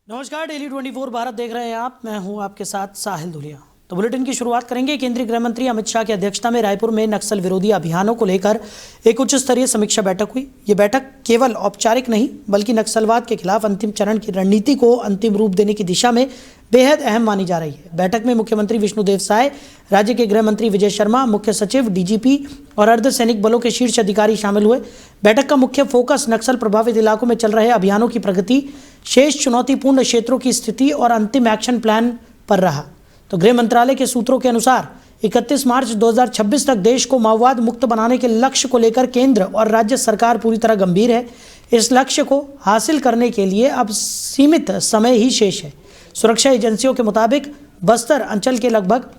नमस्कार, डेली 24 भारत देख रहे हैं आप। मैं हूं आपके साथ साहिल धुलिया। तो बुलेटिन की शुरुआत करेंगे। केंद्रीय गृह मंत्री अमित शाह की अध्यक्षता में रायपुर में नक्सल विरोधी अभियानों को लेकर एक उच्च स्तरीय समीक्षा बैठक हुई। ये बैठक केवल औपचारिक नहीं बल्कि नक्सलवाद के खिलाफ अंतिम चरण की रणनीति को अंतिम रूप देने की दिशा में बेहद अहम मानी जा रही है। बैठक में मुख्यमंत्री विष्णुदेव साय, राज्य के गृह मंत्री विजय शर्मा, मुख्य सचिव, डीजीपी और अर्धसैनिक बलों के शीर्ष अधिकारी शामिल हुए। बैठक का मुख्य फोकस नक्सल प्रभावित इलाकों में चल रहे अभियानों की प्रगति, शेष चुनौतीपूर्ण क्षेत्रों की स्थिति और अंतिम एक्शन प्लान पर रहा। तो गृह मंत्रालय के सूत्रों के अनुसार 31 मार्च 2026 तक देश को माओवाद मुक्त बनाने के लक्ष्य को लेकर केंद्र और राज्य सरकार पूरी तरह गंभीर है। इस लक्ष्य को हासिल करने के लिए अब सीमित समय ही शेष है। सुरक्षा एजेंसियों के मुताबिक बस्तर अंचल के लगभग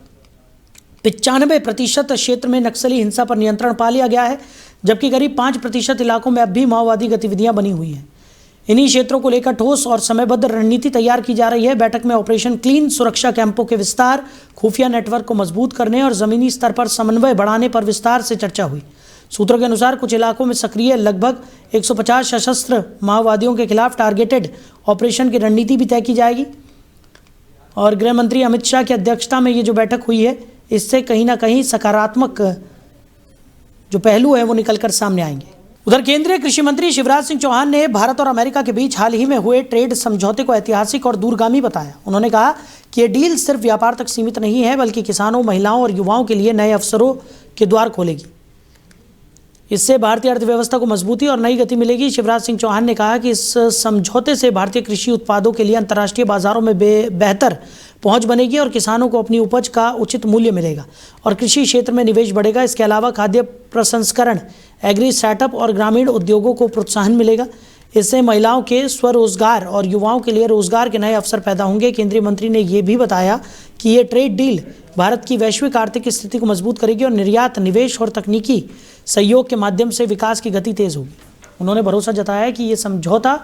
95% क्षेत्र में नक्सली हिंसा पर नियंत्रण पा लिया गया है, जबकि करीब 5% इलाकों में अब भी माओवादी गतिविधियां बनी हुई हैं। इन्हीं क्षेत्रों को लेकर ठोस और समयबद्ध रणनीति तैयार की जा रही है। बैठक में ऑपरेशन क्लीन, सुरक्षा कैंपों के विस्तार, खुफिया नेटवर्क को मजबूत करने और जमीनी स्तर पर समन्वय बढ़ाने पर विस्तार से चर्चा हुई। सूत्रों के अनुसार कुछ इलाकों में सक्रिय लगभग 150 सशस्त्र माओवादियों के खिलाफ टारगेटेड ऑपरेशन की रणनीति भी तय की जाएगी। और गृह मंत्री अमित शाह की अध्यक्षता में ये जो बैठक हुई है, इससे कहीं ना कहीं सकारात्मक जो पहलू है वो निकलकर सामने आएंगे। उधर केंद्रीय कृषि मंत्री शिवराज सिंह चौहान ने भारत और अमेरिका के बीच हाल ही में हुए ट्रेड समझौते को ऐतिहासिक और दूरगामी बताया। उन्होंने कहा कि ये डील सिर्फ व्यापार तक सीमित नहीं है बल्कि किसानों, महिलाओं और युवाओं के लिए नए अवसरों के द्वार खोलेगी। इससे भारतीय अर्थव्यवस्था को मजबूती और नई गति मिलेगी। शिवराज सिंह चौहान ने कहा कि इस समझौते से भारतीय कृषि उत्पादों के लिए अंतर्राष्ट्रीय बाजारों में बेहतर पहुंच बनेगी और किसानों को अपनी उपज का उचित मूल्य मिलेगा और कृषि क्षेत्र में निवेश बढ़ेगा। इसके अलावा खाद्य प्रसंस्करण, एग्री स्टार्टअप और ग्रामीण उद्योगों को प्रोत्साहन मिलेगा। इससे महिलाओं के स्वरोजगार और युवाओं के लिए रोजगार के नए अवसर पैदा होंगे। केंद्रीय मंत्री ने यह भी बताया कि ये ट्रेड डील भारत की वैश्विक आर्थिक स्थिति को मजबूत करेगी और निर्यात, निवेश और तकनीकी सहयोग के माध्यम से विकास की गति तेज होगी। उन्होंने भरोसा जताया कि ये समझौता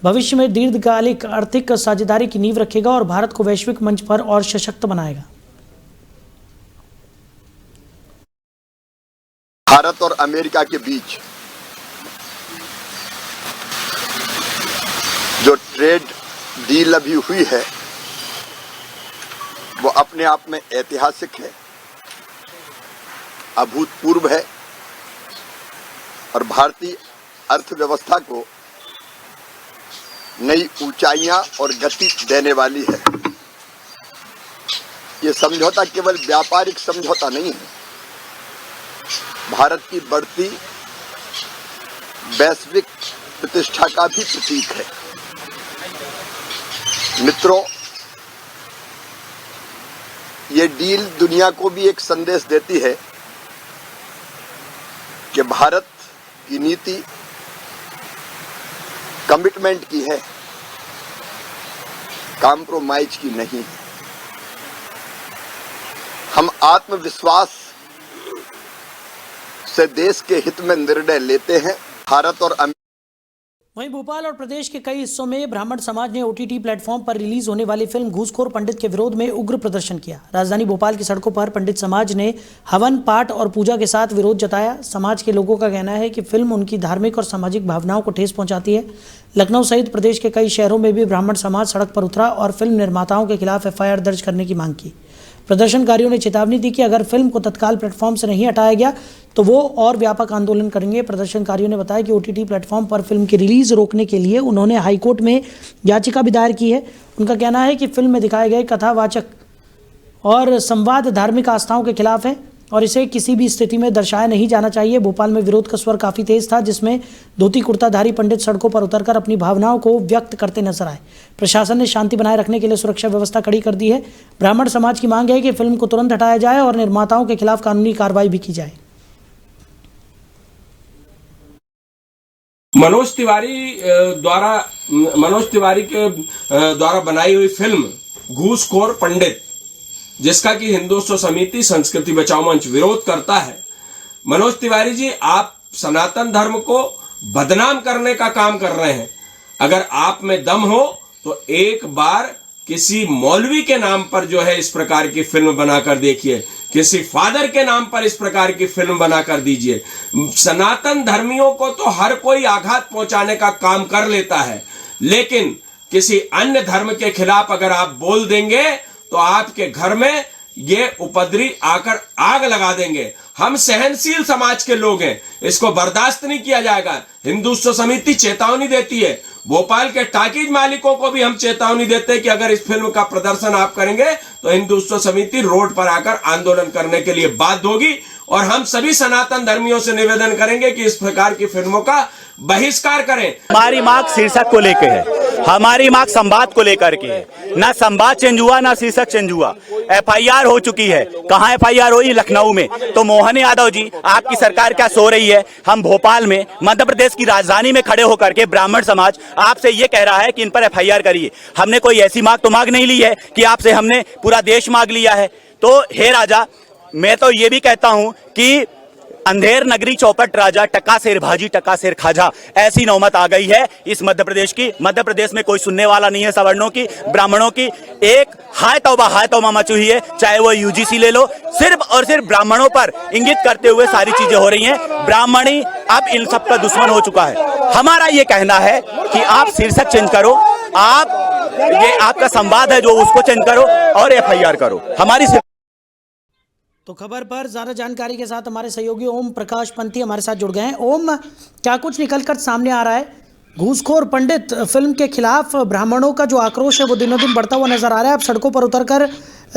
भविष्य में दीर्घकालिक आर्थिक साझेदारी की नींव रखेगा और भारत को वैश्विक मंच पर और सशक्त बनाएगा। भारत और अमेरिका के बीच जो ट्रेड डील अभी हुई है वो अपने आप में ऐतिहासिक है, अभूतपूर्व है और भारतीय अर्थव्यवस्था को नई ऊंचाइयां और गति देने वाली है। ये समझौता केवल व्यापारिक समझौता नहीं है, भारत की बढ़ती वैश्विक प्रतिष्ठा का भी प्रतीक है। मित्रों, ये डील दुनिया को भी एक संदेश देती है कि भारत की नीति कमिटमेंट की है, कॉम्प्रोमाइज की नहीं है। हम आत्मविश्वास से देश के हित में निर्णय लेते हैं। भारत और वहीं भोपाल और प्रदेश के कई हिस्सों में ब्राह्मण समाज ने ओटीटी प्लेटफॉर्म पर रिलीज होने वाली फिल्म घूसखोर पंडित के विरोध में उग्र प्रदर्शन किया। राजधानी भोपाल की सड़कों पर पंडित समाज ने हवन, पाठ और पूजा के साथ विरोध जताया। समाज के लोगों का कहना है कि फिल्म उनकी धार्मिक और सामाजिक भावनाओं को ठेस पहुंचाती है। लखनऊ सहित प्रदेश के कई शहरों में भी ब्राह्मण समाज सड़क पर उतरा और फिल्म निर्माताओं के खिलाफ FIR दर्ज करने की मांग की। प्रदर्शनकारियों ने चेतावनी दी कि अगर फिल्म को तत्काल प्लेटफॉर्म से नहीं हटाया गया तो वो और व्यापक आंदोलन करेंगे। प्रदर्शनकारियों ने बताया कि OTT प्लेटफॉर्म पर फिल्म की रिलीज रोकने के लिए उन्होंने हाईकोर्ट में याचिका भी दायर की है। उनका कहना है कि फिल्म में दिखाए गए कथावाचक और संवाद धार्मिक आस्थाओं के खिलाफ है और इसे किसी भी स्थिति में दर्शाया नहीं जाना चाहिए। भोपाल में विरोध का स्वर काफ़ी तेज था, जिसमें धोती कुर्ताधारी पंडित सड़कों पर उतरकर अपनी भावनाओं को व्यक्त करते नजर आए। प्रशासन ने शांति बनाए रखने के लिए सुरक्षा व्यवस्था कड़ी कर दी है। ब्राह्मण समाज की मांग है कि फिल्म को तुरंत हटाया जाए और निर्माताओं के खिलाफ कानूनी कार्रवाई भी की जाए। मनोज तिवारी के द्वारा बनाई हुई फिल्म घूसखोर पंडित, जिसका कि हिंदुत्व समिति, संस्कृति बचाओ मंच विरोध करता है। मनोज तिवारी जी, आप सनातन धर्म को बदनाम करने का काम कर रहे हैं। अगर आप में दम हो तो एक बार किसी मौलवी के नाम पर जो है इस प्रकार की फिल्म बनाकर देखिए, किसी फादर के नाम पर इस प्रकार की फिल्म बनाकर दीजिए। सनातन धर्मियों को तो हर कोई आघात पहुंचाने का काम कर लेता है, लेकिन किसी अन्य धर्म के खिलाफ अगर आप बोल देंगे तो आपके घर में ये उपद्रवी आकर आग लगा देंगे। हम सहनशील समाज के लोग हैं, इसको बर्दाश्त नहीं किया जाएगा। हिंदुत्व समिति चेतावनी देती है, भोपाल के टाकीज मालिकों को भी हम चेतावनी देते हैं कि अगर इस फिल्म का प्रदर्शन आप करेंगे तो हिंदुत्व समिति रोड पर आकर आंदोलन करने के लिए बाध्य होगी। और हम सभी सनातन धर्मियों से निवेदन करेंगे कि इस प्रकार की फिल्मों का बहिष्कार करें। हमारी मांग शीर्षक को लेकर है, हमारी मांग संवाद को लेकर के है। ना संवाद चेंज हुआ, ना शीर्षक चेंज हुआ। एफआईआर हो चुकी है। कहां एफआईआर हुई? लखनऊ में। तो मोहन यादव जी, आपकी सरकार क्या सो रही है? हम भोपाल में, मध्य प्रदेश की राजधानी में खड़े होकर के ब्राह्मण समाज आपसे ये कह रहा है कि इन पर एफआईआर करिए। हमने कोई ऐसी मांग तो मांग नहीं ली है कि आपसे हमने पूरा देश मांग लिया है। तो हे राजा, मैं तो ये भी कहता हूं कि अंधेर नगरी चौपट राजा, टका शेर भाजी टका शेर खाजा, ऐसी नौबत आ गई है इस मध्य प्रदेश की। मध्य प्रदेश में कोई सुनने वाला नहीं है सवर्णों की, ब्राह्मणों की। एक हाय तौबा मची हुई है, चाहे वो यूजीसी ले लो। सिर्फ और सिर्फ ब्राह्मणों पर इंगित करते हुए सारी चीजें हो रही हैं। ब्राह्मणी अब इन सब का दुश्मन हो चुका है। हमारा ये कहना है कि आप शीर्षक चेंज करो, आप ये आपका संवाद है जो उसको चेंज करो और एफआईआर करो। हमारी तो खबर पर ज्यादा जानकारी के साथ हमारे सहयोगी ओम प्रकाश पंथी हमारे साथ जुड़ गए हैं। ओम, क्या कुछ निकलकर सामने आ रहा है? घूसखोर पंडित फिल्म के खिलाफ ब्राह्मणों का जो आक्रोश है वो दिनों दिन बढ़ता हुआ नजर आ रहा है। अब सड़कों पर उतरकर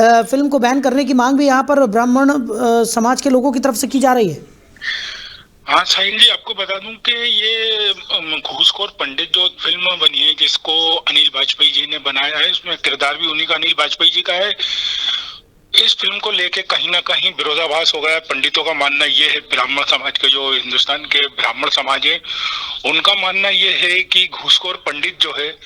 फिल्म को बैन करने की मांग भी यहाँ पर ब्राह्मण समाज के लोगों की तरफ से की जा रही है। हाँ साहिल जी, आपको बता दूं कि ये घूसखोर पंडित जो फिल्म बनी है, जिसको अनिल वाजपेयी जी ने बनाया है, उसमें किरदार भी उन्हीं का अनिल वाजपेयी जी का है। इस फिल्म को लेके कहीं ना कहीं विरोधाभास हो गया। पंडितों का मानना ये है, ब्राह्मण समाज के, जो हिंदुस्तान के ब्राह्मण समाज है, उनका मानना ये है कि घूसखोर पंडित जो है,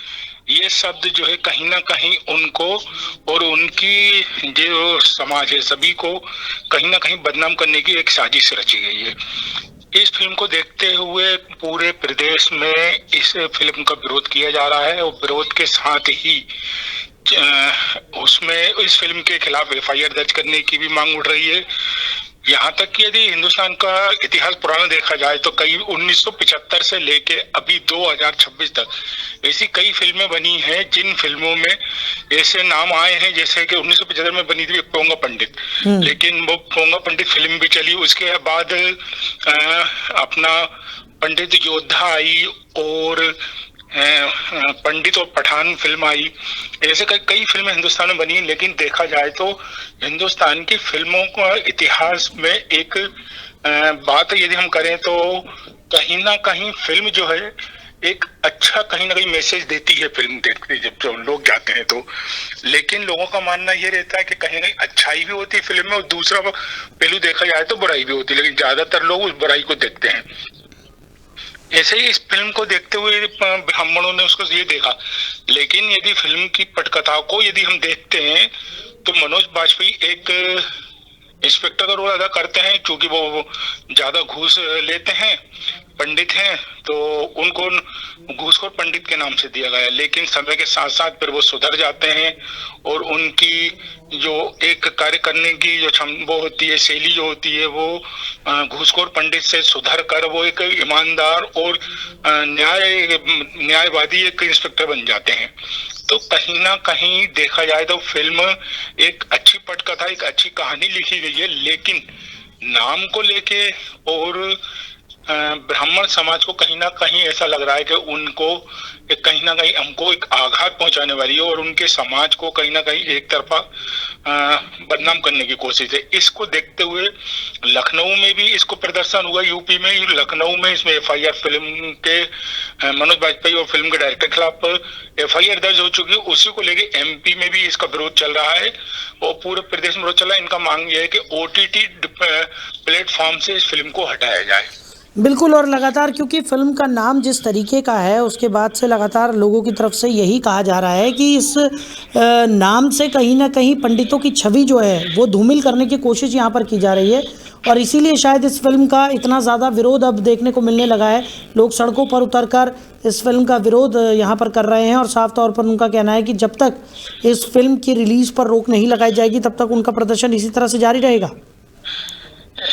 ये शब्द जो है कहीं ना कहीं उनको और उनकी जो समाज है सभी को कहीं ना कहीं बदनाम करने की एक साजिश रची गई है। इस फिल्म को देखते हुए पूरे प्रदेश में इस फिल्म का विरोध किया जा रहा है और विरोध के साथ ही उसमें इस फिल्म के खिलाफ एफआईआर दर्ज करने की भी मांग उठ रही है। यहाँ तक कि यदि हिंदुस्तान का इतिहास पुराना देखा जाए तो कई 1975 से लेके अभी 2026 तक ऐसी कई फिल्में बनी हैं जिन फिल्मों में ऐसे नाम आए हैं, जैसे कि 1975 में बनी थी पोंगा पंडित, लेकिन वो पोंगा पंडित फिल्म भी चली। उसके बाद अपना पंडित योद्धा आई और पंडित और पठान फिल्म आई। ऐसे कई फिल्में हिंदुस्तान में बनी, लेकिन देखा जाए तो हिंदुस्तान की फिल्मों का इतिहास में एक बात यदि हम करें तो कहीं ना कहीं फिल्म जो है एक अच्छा कहीं ना कहीं मैसेज देती है फिल्म देखते जब लोग जाते हैं तो। लेकिन लोगों का मानना ये रहता है कि कहीं ना कहीं अच्छाई भी होती है फिल्म में और दूसरा पहलू देखा जाए तो बुराई भी होती है, लेकिन ज्यादातर लोग उस बुराई को देखते हैं। ऐसे ही इस फिल्म को देखते हुए ब्राह्मणों ने उसको ये देखा। लेकिन यदि फिल्म की पटकथा को यदि हम देखते हैं तो मनोज बाजपेयी एक इंस्पेक्टर का रोल अदा करते हैं, क्योंकि वो ज्यादा घूस लेते हैं, पंडित हैं, तो उनको घूसखोर पंडित के नाम से दिया गया। लेकिन समय के साथ साथ फिर वो सुधर जाते हैं और उनकी जो एक कार्य करने की जो वो होती है, शैली जो होती है, वो घूसखोर पंडित से सुधर कर वो एक ईमानदार और न्यायवादी एक इंस्पेक्टर बन जाते हैं। तो कहीं ना कहीं देखा जाए तो फिल्म एक अच्छी पटकथा, एक अच्छी कहानी लिखी गई है, लेकिन नाम को लेके और ब्राह्मण समाज को कहीं ना कहीं ऐसा लग रहा है कि उनको कहीं ना कहीं हमको एक आघात पहुंचाने वाली है और उनके समाज को कहीं ना कहीं एक तरफा बदनाम करने की कोशिश है। इसको देखते हुए लखनऊ में भी इसको प्रदर्शन हुआ, यूपी में, लखनऊ में इसमें एफआईआर फिल्म के मनोज बाजपेयी और फिल्म के डायरेक्टर के खिलाफ एफआईआर दर्ज हो चुकी है। उसी को लेके एमपी में भी इसका विरोध चल रहा है और पूरे प्रदेश में विरोध चल रहा है। इनका मांग यह है कि ओटीटी प्लेटफॉर्म से इस फिल्म को हटाया जाए। बिल्कुल, और लगातार क्योंकि फिल्म का नाम जिस तरीके का है उसके बाद से लगातार लोगों की तरफ से यही कहा जा रहा है कि इस नाम से कहीं ना कहीं पंडितों की छवि जो है वो धूमिल करने की कोशिश यहाँ पर की जा रही है और इसीलिए शायद इस फिल्म का इतना ज़्यादा विरोध अब देखने को मिलने लगा है। लोग सड़कों पर उतरकर इस फिल्म का विरोध यहाँ पर कर रहे हैं और साफ तौर पर उनका कहना है कि जब तक इस फिल्म की रिलीज़ पर रोक नहीं लगाई जाएगी तब तक उनका प्रदर्शन इसी तरह से जारी रहेगा।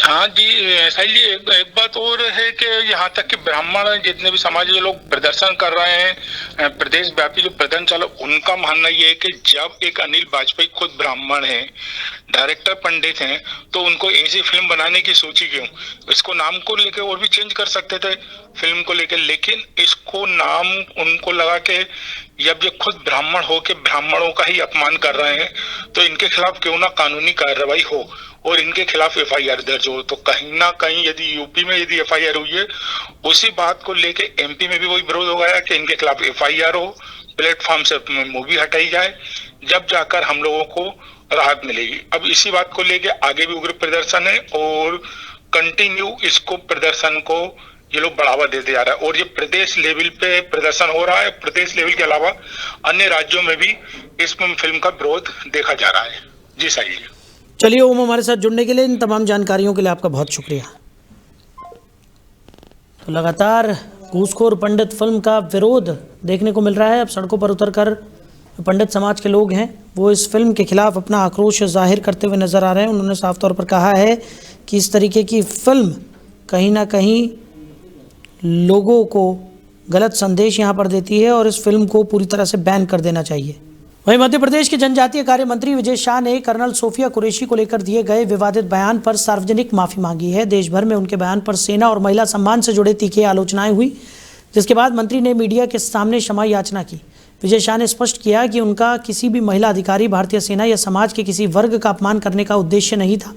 हाँ जी, साहिल जी, एक बात और है कि यहाँ तक कि ब्राह्मण जितने भी समाज के लोग प्रदर्शन कर रहे हैं, प्रदेश व्यापी जो प्रदर्शन चला, उनका मानना ये है कि जब एक अनिल वाजपेयी खुद ब्राह्मण हैं, डायरेक्टर पंडित हैं, तो उनको ऐसी फिल्म बनाने की सोची क्यों? इसको नाम को लेके और भी चेंज कर सकते थे फिल्म को लेके, लेकिन इसको नाम उनको लगा के जब ये खुद ब्राह्मण हो के ब्राह्मणों का ही अपमान कर रहे हैं, तो इनके खिलाफ क्यों ना कानूनी कार्रवाई हो और इनके खिलाफ एफआईआर दर्ज हो। तो कहीं ना कहीं यदि यूपी में यदि एफआईआर हुई है, उसी बात को लेके एमपी में भी वही विरोध हो गया कि इनके खिलाफ एफआईआर हो, प्लेटफॉर्म से मूवी हटाई जाए, जब जाकर हम लोगों को राहत मिलेगी। अब इसी बात को लेके आगे भी उग्र प्रदर्शन है और कंटिन्यू इसको प्रदर्शन को ये लोग बढ़ावा देते जा रहा है और ये प्रदेश लेवल पे प्रदर्शन हो रहा है। प्रदेश लेवल के अलावा अन्य राज्यों में भी इस फिल्म का विरोध देखा जा रहा है। जी साहिल जी। चलिए ओम, हमारे साथ जुड़ने के लिए, इन तमाम जानकारियों के लिए आपका बहुत शुक्रिया। तो लगातार घूसखोर पंडित फिल्म का विरोध देखने को मिल रहा है। अब सड़कों पर उतरकर पंडित समाज के लोग हैं वो इस फिल्म के खिलाफ अपना आक्रोश जाहिर करते हुए नजर आ रहे हैं। उन्होंने साफ तौर पर कहा है कि इस तरीके की फिल्म कहीं ना कहीं लोगों को गलत संदेश यहाँ पर देती है और इस फिल्म को पूरी तरह से बैन कर देना चाहिए। वहीं मध्य प्रदेश के जनजातीय कार्य मंत्री विजय शाह ने कर्नल सोफिया कुरैशी को लेकर दिए गए विवादित बयान पर सार्वजनिक माफी मांगी है। देश भर में उनके बयान पर सेना और महिला सम्मान से जुड़े तीखी आलोचनाएं हुई, जिसके बाद मंत्री ने मीडिया के सामने क्षमा याचना की। विजय शाह ने स्पष्ट किया कि उनका किसी भी महिला अधिकारी, भारतीय सेना या समाज के किसी वर्ग का अपमान करने का उद्देश्य नहीं था।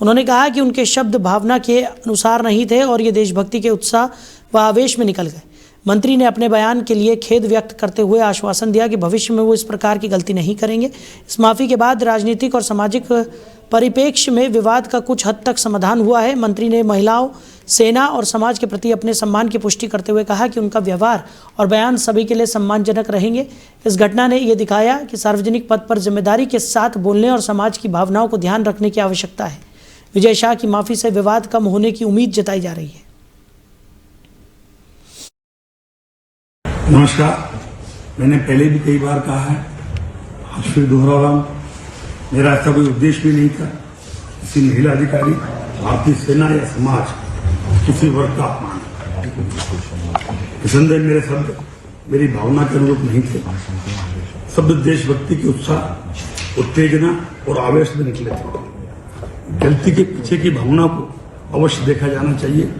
उन्होंने कहा कि उनके शब्द भावना के अनुसार नहीं थे और ये देशभक्ति के उत्साह व आवेश में निकल गए। मंत्री ने अपने बयान के लिए खेद व्यक्त करते हुए आश्वासन दिया कि भविष्य में वो इस प्रकार की गलती नहीं करेंगे। इस माफ़ी के बाद राजनीतिक और सामाजिक परिप्रेक्ष्य में विवाद का कुछ हद तक समाधान हुआ है। मंत्री ने महिलाओं, सेना और समाज के प्रति अपने सम्मान की पुष्टि करते हुए कहा कि उनका व्यवहार और बयान सभी के लिए सम्मानजनक रहेंगे। इस घटना ने यह दिखाया कि सार्वजनिक पद पर जिम्मेदारी के साथ बोलने और समाज की भावनाओं को ध्यान रखने की आवश्यकता है। विजय शाह की माफ़ी से विवाद कम होने की उम्मीद जताई जा रही है। नमस्कार। मैंने पहले भी कई बार कहा है, आज फिर दोहरा रहा हूं, मेरा ऐसा कोई उद्देश्य भी नहीं था किसी महिला अधिकारी, भारतीय सेना या समाज, किसी वर्ग का अपमान। निसंदेह मेरे शब्द मेरी भावना के अनुरूप नहीं थे। शब्द देशभक्ति के उत्साह, उत्तेजना और आवेश में निकले थे। गलती के पीछे की भावना को अवश्य देखा जाना चाहिए।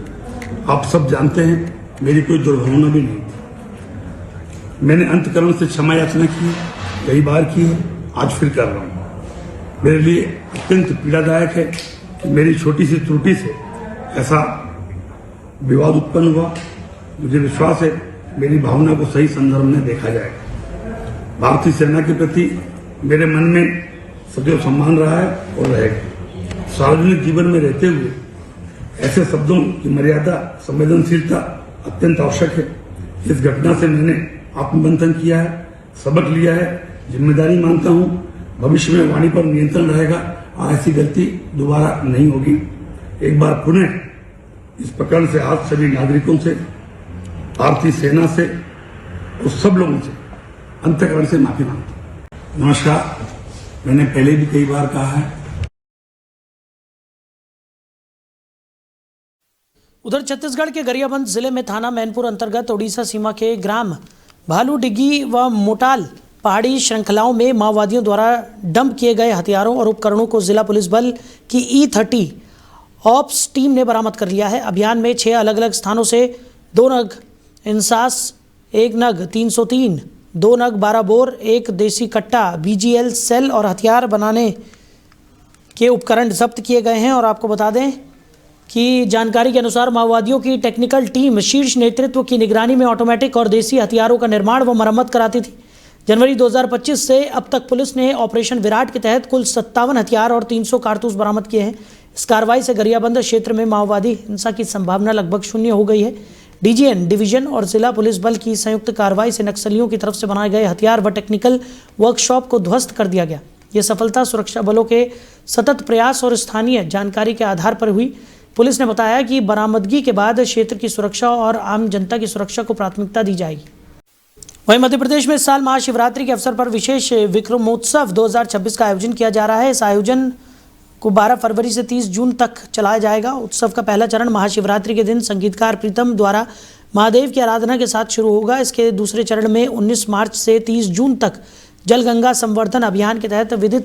आप सब जानते हैं मेरी कोई दुर्भावना भी नहीं थी। मैंने अंतकरण से क्षमा याचना की, कई बार की है, आज फिर कर रहा हूं। मेरे लिए अत्यंत पीड़ादायक है कि मेरी छोटी सी त्रुटि से ऐसा विवाद उत्पन्न हुआ। मुझे विश्वास है मेरी भावना को सही संदर्भ में देखा जाएगा। भारतीय सेना के प्रति मेरे मन में सदैव सम्मान रहा है और रहेगा। सार्वजनिक जीवन में रहते हुए ऐसे शब्दों की मर्यादा, संवेदनशीलता अत्यंत आवश्यक है। इस घटना से मैंने आत्ममंथन किया है, सबक लिया है, जिम्मेदारी मानता हूं। भविष्य में वाणी पर नियंत्रण रहेगा और ऐसी गलती दोबारा नहीं होगी। एक बार पुनः इस प्रकरण से आज सभी नागरिकों से, भारतीय सेना से और सब लोगों से अंतःकरण से माफी मांगता हूं। नमस्कार। मैंने पहले भी कई बार कहा है। उधर छत्तीसगढ़ के गरियाबंद जिले में थाना मैनपुर अंतर्गत ओडिशा सीमा के ग्राम भालूडिगी व मोटाल पहाड़ी श्रृंखलाओं में माओवादियों द्वारा डंप किए गए हथियारों और उपकरणों को जिला पुलिस बल की E30 ऑप्स टीम ने बरामद कर लिया है। अभियान में 6 अलग अलग स्थानों से 2 नग इंसास, 1 नग 303, 2 नग 12 बोर, 1 देसी कट्टा, BGL सेल और हथियार बनाने के उपकरण जब्त किए गए हैं। और आपको बता दें कि जानकारी के अनुसार माओवादियों की टेक्निकल टीम शीर्ष नेतृत्व की निगरानी में ऑटोमेटिक और देसी हथियारों का निर्माण व मरम्मत कराती थी। जनवरी 2025 से अब तक पुलिस ने ऑपरेशन विराट के तहत कुल 57 हथियार और 300 कारतूस बरामद किए हैं। इस कार्रवाई से गरियाबंद क्षेत्र में माओवादी हिंसा की संभावना लगभग शून्य हो गई है। DGN डिवीजन और जिला पुलिस बल की संयुक्त कार्रवाई से नक्सलियों की तरफ से बनाए गए हथियार व टेक्निकल वर्कशॉप को ध्वस्त कर दिया गया। ये सफलता सुरक्षा बलों के सतत प्रयास और स्थानीय जानकारी के आधार पर हुई। पुलिस ने बताया कि बरामदगी के बाद क्षेत्र की सुरक्षा और आम जनता की सुरक्षा को प्राथमिकता दी जाएगी। वहीं मध्य प्रदेश में इस साल महाशिवरात्रि के अवसर पर विशेष विक्रमोत्सव 2026 का आयोजन किया जा रहा है। इस आयोजन को 12 फरवरी से 30 जून तक चलाया जाएगा। उत्सव का पहला चरण महाशिवरात्रि के दिन संगीतकार प्रीतम द्वारा महादेव की आराधना के साथ शुरू होगा। इसके दूसरे चरण में 19 मार्च से 30 जून तक जलगंगा संवर्धन अभियान के तहत विविध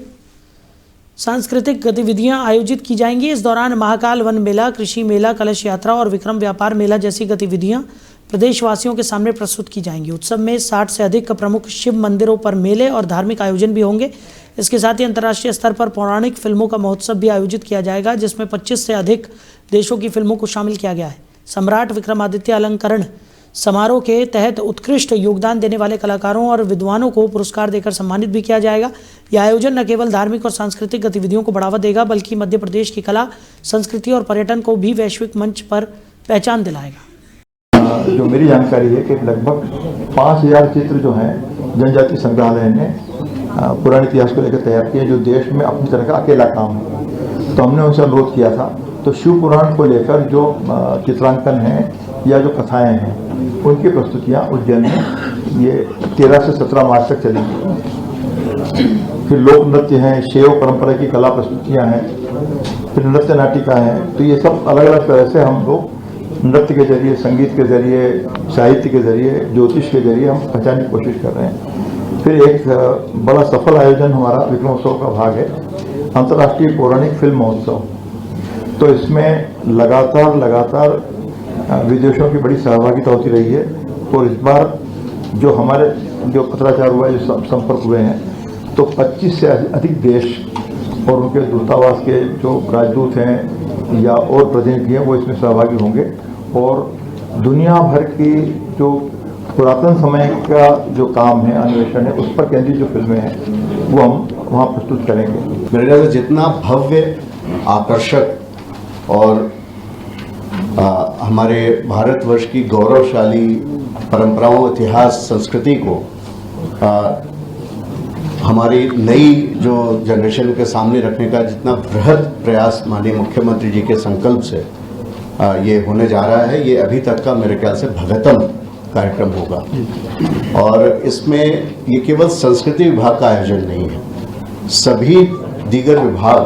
सांस्कृतिक गतिविधियां आयोजित की जाएंगी। इस दौरान महाकाल वन मेला, कृषि मेला, कलश यात्रा और विक्रम व्यापार मेला जैसी गतिविधियां प्रदेशवासियों के सामने प्रस्तुत की जाएंगी। उत्सव में 60 से अधिक प्रमुख शिव मंदिरों पर मेले और धार्मिक आयोजन भी होंगे। इसके साथ ही अंतर्राष्ट्रीय स्तर पर पौराणिक फिल्मों का महोत्सव भी आयोजित किया जाएगा, जिसमें 25 से अधिक देशों की फिल्मों को शामिल किया गया है। सम्राट विक्रमादित्य अलंकरण समारोह के तहत उत्कृष्ट योगदान देने वाले कलाकारों और विद्वानों को पुरस्कार देकर सम्मानित भी किया जाएगा। यह आयोजन न केवल धार्मिक और सांस्कृतिक गतिविधियों को बढ़ावा देगा, बल्कि मध्य प्रदेश की कला, संस्कृति और पर्यटन को भी वैश्विक मंच पर पहचान दिलाएगा। जो मेरी जानकारी है कि लगभग 5000 चित्र जो हैं जनजाति संग्रहालय ने पुराने इतिहास को लेकर तैयार किए, जो देश में अपनी तरह का अकेला काम है। तो हमने उनसे अनुरोध किया था, तो शिव पुराण को लेकर जो चित्रांकन है या जो कथाएं हैं, उनकी प्रस्तुतियां उज्जैन में ये 13 से 17 मार्च तक चलेंगी। फिर लोक नृत्य हैं, शैव परंपरा की कला प्रस्तुतियां हैं, फिर नृत्य नाटिका है। तो ये सब अलग अलग तरह से हम लोग नृत्य के जरिए, संगीत के जरिए, साहित्य के जरिए, ज्योतिष के जरिए हम पहचानने की कोशिश कर रहे हैं। फिर एक बड़ा सफल आयोजन हमारा विक्रमोत्सव का भाग है, अंतर्राष्ट्रीय पौराणिक फिल्म महोत्सव। तो इसमें लगातार विदेशों की बड़ी सहभागिता होती रही है। और इस बार जो हमारे जो पत्राचार हुआ है, जो संपर्क हुए हैं, तो 25 से अधिक देश और उनके दूतावास के जो राजदूत हैं या और प्रतिनिधि हैं, वो इसमें सहभागी होंगे। और दुनिया भर की जो पुरातन समय का जो काम है, अन्वेषण है, उस पर केंद्रित जो फिल्में हैं वो हम वहाँ प्रस्तुत करेंगे। मेरे ख्याल से जितना भव्य, आकर्षक और हमारे भारतवर्ष की गौरवशाली परंपराओं, इतिहास, संस्कृति को हमारी नई जो जनरेशन के सामने रखने का जितना बृहद प्रयास माननीय मुख्यमंत्री जी के संकल्प से ये होने जा रहा है, ये अभी तक का मेरे ख्याल से भगतम कार्यक्रम होगा। और इसमें ये केवल संस्कृति विभाग का आयोजन नहीं है, सभी दीगर विभाग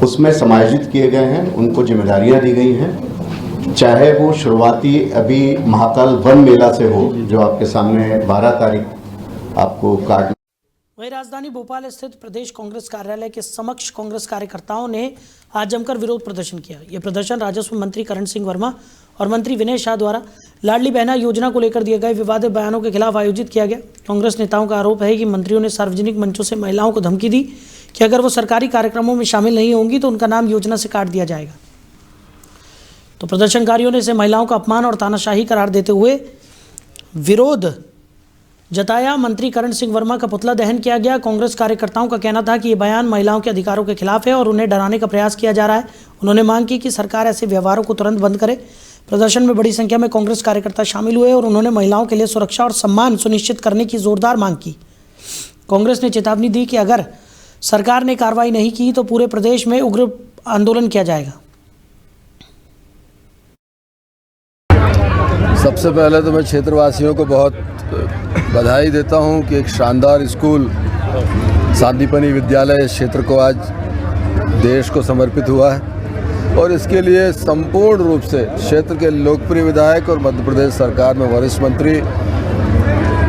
उसमें समायोजित किए गए हैं, उनको जिम्मेदारियां दी गई हैं। चाहे वो शुरुआती अभी महाकाल वन मेला से हो, जो आपके सामने 12 तारीख आपको कार्ड। वहीं राजधानी भोपाल स्थित प्रदेश कांग्रेस कार्यालय के समक्ष कांग्रेस कार्यकर्ताओं ने आज जमकर विरोध प्रदर्शन किया। यह प्रदर्शन राजस्व मंत्री करण सिंह वर्मा और मंत्री विनय शाह द्वारा लाडली बहना योजना को लेकर दिए गए विवादित बयानों के खिलाफ आयोजित किया गया। कांग्रेस नेताओं का आरोप है कि मंत्रियों ने सार्वजनिक मंचों से महिलाओं को धमकी दी कि अगर वो सरकारी कार्यक्रमों में शामिल नहीं होंगी तो उनका नाम योजना से काट दिया जाएगा। तो प्रदर्शनकारियों ने इसे महिलाओं का अपमान और तानाशाही करार देते हुए विरोध जताया। मंत्री करण सिंह वर्मा का पुतला दहन किया गया। कांग्रेस कार्यकर्ताओं का कहना था कि ये बयान महिलाओं के अधिकारों के खिलाफ है और उन्हें डराने का प्रयास किया जा रहा है। उन्होंने मांग की कि सरकार ऐसे व्यवहारों को तुरंत बंद करे। प्रदर्शन में बड़ी संख्या में कांग्रेस कार्यकर्ता शामिल हुए और उन्होंने महिलाओं के लिए सुरक्षा और सम्मान सुनिश्चित करने की जोरदार मांग की। कांग्रेस ने चेतावनी दी कि अगर सरकार ने कार्रवाई नहीं की तो पूरे प्रदेश में उग्र आंदोलन किया जाएगा। सबसे पहले तो मैं क्षेत्रवासियों को बहुत बधाई देता हूं कि एक शानदार स्कूल सांदीपनि विद्यालय क्षेत्र को आज देश को समर्पित हुआ है और इसके लिए संपूर्ण रूप से क्षेत्र के लोकप्रिय विधायक और मध्य प्रदेश सरकार में वरिष्ठ मंत्री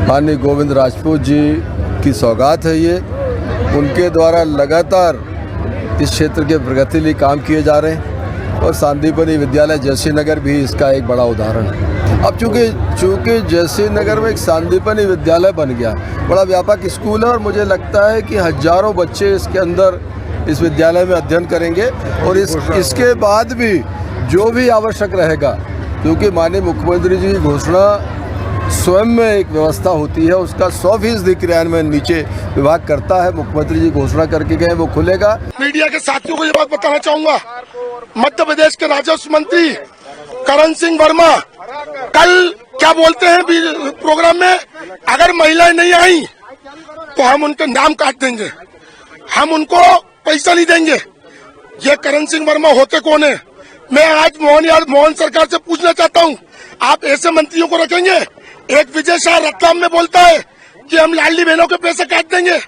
माननीय गोविंद राजपूत जी की सौगात है। ये उनके द्वारा लगातार इस क्षेत्र के प्रगति के लिए काम किए जा रहे हैं और सांदीपनि विद्यालय जयश्रीनगर भी इसका एक बड़ा उदाहरण है। अब चूँकि जयश्रीनगर में एक सांदीपनि विद्यालय बन गया, बड़ा व्यापक स्कूल है और मुझे लगता है कि हजारों बच्चे इसके अंदर इस विद्यालय में अध्ययन करेंगे और इसके बाद भी जो भी आवश्यक रहेगा, क्योंकि माननीय मुख्यमंत्री जी की घोषणा स्वयं में एक व्यवस्था होती है, उसका 100% क्रियान्वयन नीचे विभाग करता है। मुख्यमंत्री जी घोषणा करके गए, वो खुलेगा। मीडिया के साथियों को ये बात बताना चाहूंगा, मध्य प्रदेश के राजस्व मंत्री करण सिंह वर्मा कल क्या बोलते हैं प्रोग्राम में, अगर महिलाएं नहीं आई तो हम उनके नाम काट देंगे, हम उनको पैसा नहीं देंगे। ये करण सिंह वर्मा होते कौन है? मैं आज मोहन सरकार से पूछना चाहता हूँ, आप ऐसे मंत्रियों को रखेंगे? एक विजय शाह रतलाम में बोलता है कि हम लाडली बहनों के पैसे काट देंगे,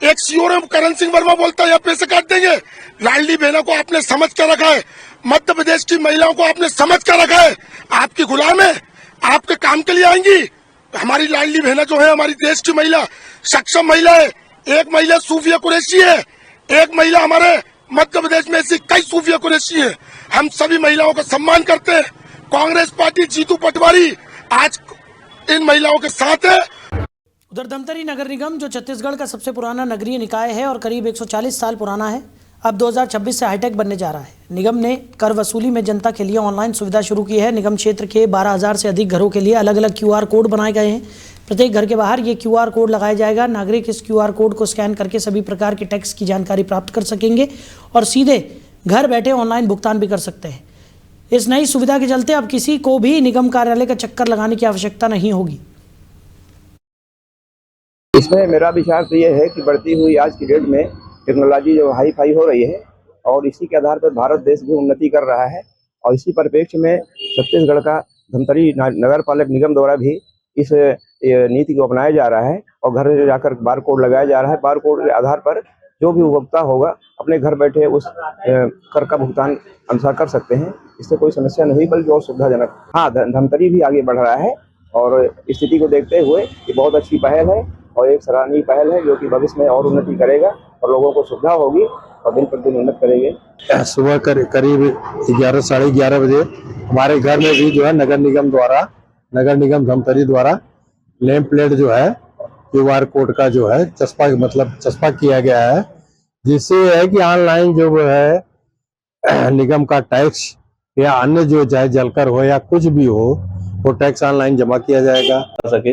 एक सीओ करण सिंह वर्मा बोलता है यहाँ पैसे काट देंगे। लाडली बहनों को आपने समझ कर रखा है, मध्य प्रदेश की महिलाओं को आपने समझ कर रखा है, आपकी गुलाम है, आपके काम के लिए आएंगी। हमारी लाडली बहना जो है, हमारी देश की महिला सक्षम महिला है। एक महिला सूफिया कुरैशी है, एक महिला हमारे मध्य प्रदेश में ऐसी कई सूफिया कुरैशी है। हम सभी महिलाओं का सम्मान करते हैं। कांग्रेस पार्टी जीतू पटवारी आज इन महिलाओं के साथ है। उधर धमतरी नगर निगम जो छत्तीसगढ़ का सबसे पुराना नगरीय निकाय है और करीब 140 साल पुराना है, अब 2026 से हाईटेक बनने जा रहा है। निगम ने कर वसूली में जनता के लिए ऑनलाइन सुविधा शुरू की है। निगम क्षेत्र के 12,000 से अधिक घरों के लिए अलग अलग QR कोड बनाए गए हैं। प्रत्येक घर के बाहर ये QR कोड लगाया जाएगा। नागरिक इस QR कोड को स्कैन करके सभी प्रकार के टैक्स की जानकारी प्राप्त कर सकेंगे और सीधे घर बैठे ऑनलाइन भुगतान भी कर सकते हैं। इस नई सुविधा के चलते अब किसी को भी निगम कार्यालय का चक्कर लगाने की आवश्यकता नहीं होगी। इसमें मेरा विचार तो ये है कि बढ़ती हुई आज की डेट में टेक्नोलॉजी जो हाई फाई हो रही है और इसी के आधार पर भारत देश भी उन्नति कर रहा है और इसी परिप्रेक्ष्य में छत्तीसगढ़ का धमतरी नगर पालिक निगम द्वारा भी इस नीति को अपनाया जा रहा है और घर जाकर बार कोड लगाया जा रहा है। बार कोड के आधार पर जो भी उपभोक्ता होगा अपने घर बैठे उस कर का भुगतान अनुसार कर सकते हैं। इससे कोई समस्या नहीं बल्कि और सुविधाजनक। हाँ, धमतरी भी आगे बढ़ रहा है और स्थिति को देखते हुए ये बहुत अच्छी पहल है और एक सराहनीय पहल है जो कि भविष्य में और उन्नति करेगा और लोगों को सुविधा होगी और दिन प्रतिदिन उन्नत करेंगे। सुबह करीब 11 साढ़े 11 बजे हमारे घर में भी जो है नगर निगम धमतरी द्वारा नेम प्लेट जो है QR कोड का जो है चस्पा किया गया है, जिससे है कि ऑनलाइन जो है निगम का टैक्स या अन्य जो चाहे जलकर हो या कुछ भी हो वो टैक्स ऑनलाइन जमा किया जाएगा। सके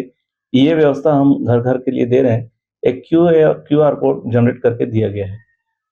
ये व्यवस्था हम घर घर के लिए दे रहे हैं। एक QR कोड जनरेट करके दिया गया है,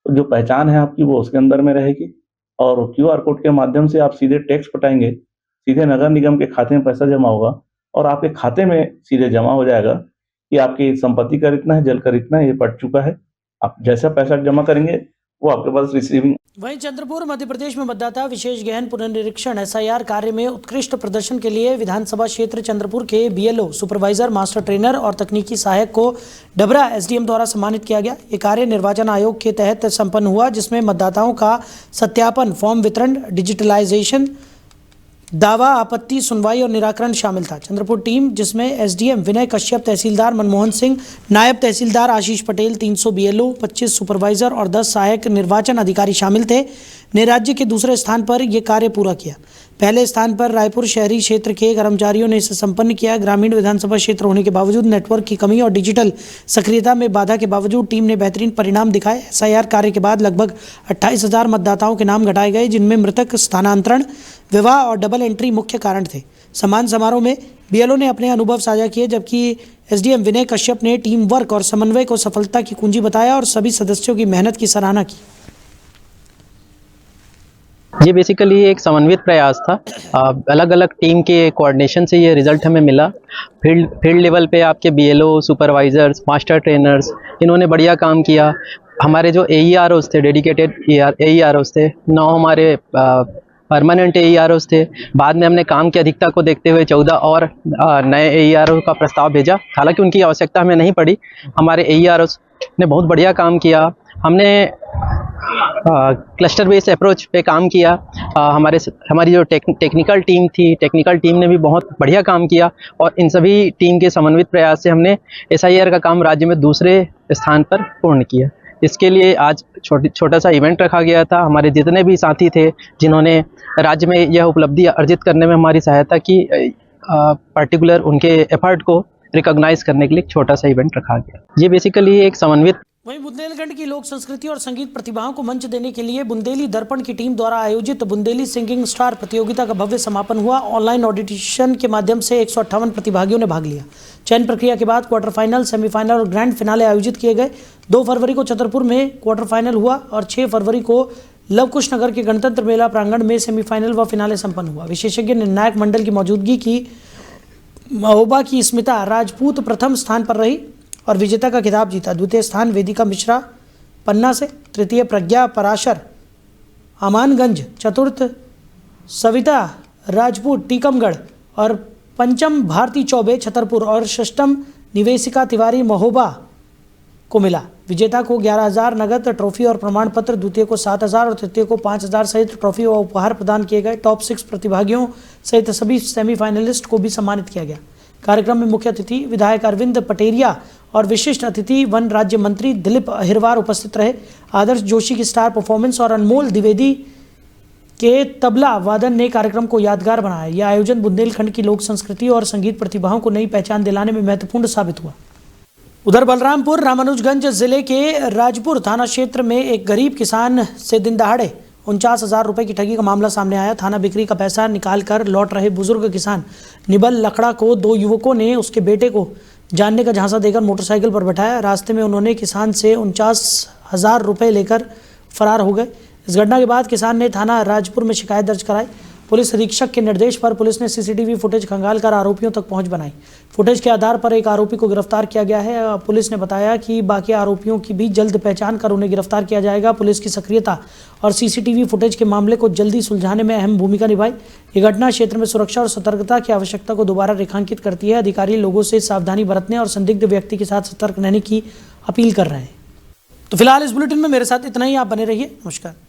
तो जो पहचान है आपकी वो उसके अंदर में रहेगी और QR कोड के माध्यम से आप सीधे टैक्स पटाएंगे, सीधे नगर निगम के खाते में पैसा जमा होगा और आपके खाते में सीधे जमा हो जाएगा कि आपकी संपत्ति कर इतना है, जल कर इतना है, ये पट चुका है। आप जैसा पैसा जमा करेंगे वो आपके पास रिसीविंग। वहीं चंद्रपुर मध्य प्रदेश में मतदाता विशेष गहन पुनर्निरीक्षण SIR कार्य में उत्कृष्ट प्रदर्शन के लिए विधानसभा क्षेत्र चंद्रपुर के BLO, सुपरवाइजर, मास्टर ट्रेनर और तकनीकी सहायक को डबरा SDM द्वारा सम्मानित किया गया। ये कार्य निर्वाचन आयोग के तहत संपन्न हुआ, जिसमें मतदाताओं का सत्यापन, फॉर्म वितरण, डिजिटलाइजेशन, दावा, आपत्ति सुनवाई और निराकरण शामिल था। चंद्रपुर टीम, जिसमें SDM विनय कश्यप, तहसीलदार मनमोहन सिंह, नायब तहसीलदार आशीष पटेल, 300 BLO, 25 सुपरवाइजर और 10 सहायक निर्वाचन अधिकारी शामिल थे, ने राज्य के दूसरे स्थान पर यह कार्य पूरा किया। पहले स्थान पर रायपुर शहरी क्षेत्र के कर्मचारियों ने इसे संपन्न किया। ग्रामीण विधानसभा क्षेत्र होने के बावजूद नेटवर्क की कमी और डिजिटल सक्रियता में बाधा के बावजूद टीम ने बेहतरीन परिणाम दिखाए। SIR कार्य के बाद लगभग 28,000 मतदाताओं के नाम घटाए गए, जिनमें मृतक, स्थानांतरण, विवाह और डबल एंट्री मुख्य कारण थे। सम्मान समारोह में BLO ने अपने अनुभव साझा किए, जबकि SDM विनय कश्यप ने टीम वर्क और समन्वय को सफलता की कुंजी बताया और सभी सदस्यों की मेहनत की सराहना की। ये बेसिकली एक समन्वित प्रयास था। अलग अलग टीम के कोऑर्डिनेशन से ये रिजल्ट हमें मिला। फील्ड लेवल पे आपके BLO, सुपरवाइजर्स, मास्टर ट्रेनर्स, इन्होंने बढ़िया काम किया। हमारे जो AEROs थे, डेडिकेटेड AEROs थे, 9 हमारे परमानेंट AEROs थे। बाद में हमने काम की अधिकता को देखते हुए 14 और नए AERO का प्रस्ताव भेजा। हालांकि उनकी आवश्यकता हमें नहीं पड़ी। हमारे AEROs ने बहुत बढ़िया काम किया। हमने क्लस्टर बेस्ड अप्रोच पे काम किया। हमारी जो टेक्निकल टीम थी, टेक्निकल टीम ने भी बहुत बढ़िया काम किया और इन सभी टीम के समन्वित प्रयास से हमने SIR का काम राज्य में दूसरे स्थान पर पूर्ण किया। इसके लिए आज छोटा सा इवेंट रखा गया था। हमारे जितने भी साथी थे जिन्होंने राज्य में यह उपलब्धि अर्जित करने में हमारी सहायता की, पर्टिकुलर उनके एफर्ट को रिकॉग्नाइज करने के लिए छोटा सा इवेंट रखा गया। ये बेसिकली एक समन्वित। वहीं बुंदेलखंड की लोक संस्कृति और संगीत प्रतिभाओं को मंच देने के लिए बुंदेली दर्पण की टीम द्वारा आयोजित बुंदेली सिंगिंग स्टार प्रतियोगिता का भव्य समापन हुआ। ऑनलाइन ऑडिशन के माध्यम से 158 प्रतिभागियों ने भाग लिया। चयन प्रक्रिया के बाद क्वार्टर फाइनल, सेमीफाइनल और ग्रैंड फिनाले आयोजित किए गए। 2 फरवरी को छतरपुर में क्वार्टर फाइनल हुआ और 6 फरवरी को लवकुश नगर के गणतंत्र मेला प्रांगण में सेमीफाइनल व फिनाले संपन्न हुआ। विशेषज्ञ निर्णायक मंडल की मौजूदगी की महोबा की स्मिता राजपूत प्रथम स्थान पर रही और विजेता का खिताब जीता। द्वितीय स्थान वेदिका मिश्रा पन्ना से, तृतीय प्रज्ञा पराशर अमानगंज, चतुर्थ सविता राजपूत टीकमगढ़ और पंचम भारती चौबे छतरपुर और षष्ठम निवेशिका तिवारी महोबा को मिला। विजेता को 11,000 नगद ट्रॉफी और प्रमाण पत्र, द्वितीय को 7,000 और तृतीय को 5,000 सहित ट्रॉफी और उपहार प्रदान किए गए। टॉप 6 प्रतिभागियों सहित सभी सेमीफाइनलिस्ट को भी सम्मानित किया गया। कार्यक्रम में मुख्य अतिथि विधायक अरविंद पटेरिया और विशिष्ट अतिथि वन राज्य मंत्री दिलीप अहिरवार उपस्थित रहे। आदर्श जोशी की स्टार परफॉर्मेंस और अनमोल द्विवेदी के तबला वादन ने कार्यक्रम को यादगार बनाया। यह आयोजन बुंदेलखंड की लोक संस्कृति और संगीत प्रतिभाओं को नई पहचान दिलाने में महत्वपूर्ण साबित हुआ। उधर बलरामपुर रामानुजगंज जिले के राजपुर थाना क्षेत्र में एक गरीब किसान से दिन दहाड़े 49,000 रुपये की ठगी का मामला सामने आया। थाना बिक्री का पैसा निकालकर लौट रहे बुजुर्ग किसान निबल लकड़ा को 2 युवकों ने उसके बेटे को जानने का झांसा देकर मोटरसाइकिल पर बैठाया। रास्ते में उन्होंने किसान से 49,000 रुपये लेकर फरार हो गए। इस घटना के बाद किसान ने थाना राजपुर में शिकायत दर्ज कराई। पुलिस अधीक्षक के निर्देश पर पुलिस ने सीसीटीवी फुटेज खंगालकर आरोपियों तक पहुंच बनाई। फुटेज के आधार पर एक आरोपी को गिरफ्तार किया गया है। पुलिस ने बताया कि बाकी आरोपियों की भी जल्द पहचान कर उन्हें गिरफ्तार किया जाएगा। पुलिस की सक्रियता और सीसीटीवी फुटेज के मामले को जल्दी सुलझाने में अहम भूमिका निभाई। ये घटना क्षेत्र में सुरक्षा और सतर्कता की आवश्यकता को दोबारा रेखांकित करती है। अधिकारी लोगों से सावधानी बरतने और संदिग्ध व्यक्ति के साथ सतर्क रहने की अपील कर रहे हैं। तो फिलहाल इस बुलेटिन में मेरे साथ इतना ही। आप बने रहिए। नमस्कार।